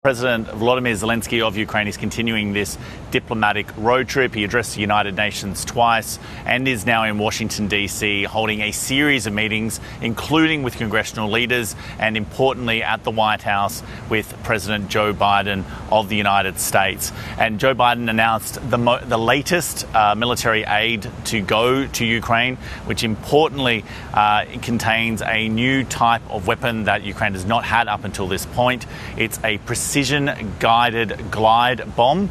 President Volodymyr Zelensky of Ukraine is continuing this diplomatic road trip. He addressed the United Nations twice and is now in Washington, D.C., holding a series of meetings, including with congressional leaders and, importantly, at the White House with President Joe Biden of the United States. And Joe Biden announced the latest military aid to go to Ukraine, which importantly contains a new type of weapon that Ukraine has not had up until this point. It's a precision-guided glide bomb,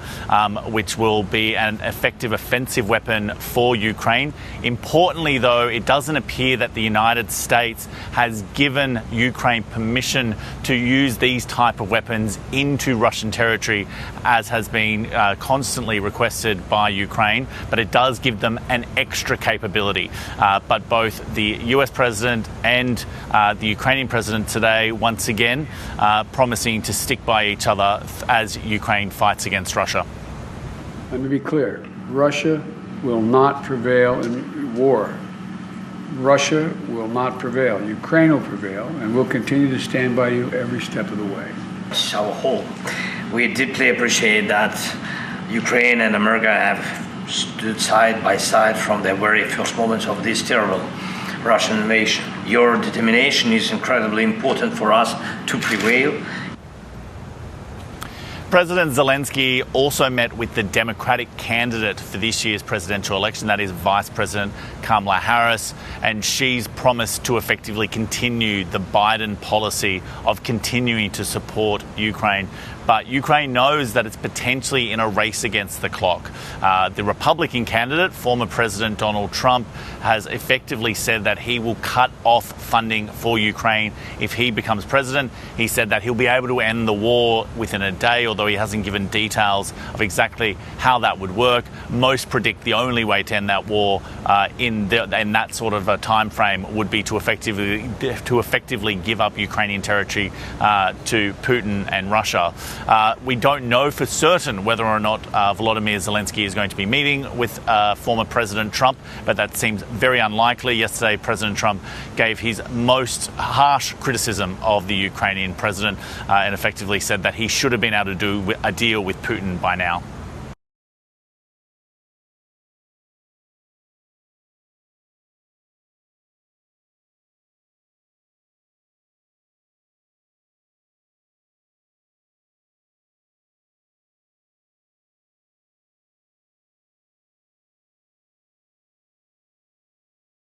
which will be an effective offensive weapon for Ukraine. Importantly, though, it doesn't appear that the United States has given Ukraine permission to use these type of weapons into Russian territory, as has been constantly requested by Ukraine, but it does give them an extra capability. But both the US President and the Ukrainian President today, once again, promising to stick by each other as Ukraine fights against Russia. Let me be clear. Russia will not prevail in war. Russia will not prevail. Ukraine will prevail, and we'll continue to stand by you every step of the way. It's our home. We deeply appreciate that Ukraine and America have stood side by side from the very first moments of this terrible Russian invasion. Your determination is incredibly important for us to prevail. President Zelensky also met with the Democratic candidate for this year's presidential election, that is Vice President Kamala Harris, and she's promised to effectively continue the Biden policy of continuing to support Ukraine. But Ukraine knows that it's potentially in a race against the clock. The Republican candidate, former President Donald Trump, has effectively said that he will cut off funding for Ukraine if he becomes president. He said that he'll be able to end the war within a day, although he hasn't given details of exactly how that would work. Most predict the only way to end that war in that sort of a time frame would be to effectively give up Ukrainian territory to Putin and Russia. We don't know for certain whether or not Volodymyr Zelensky is going to be meeting with former President Trump, but that seems very unlikely. Yesterday, President Trump gave his most harsh criticism of the Ukrainian president and effectively said that he should have been able to do a deal with Putin by now.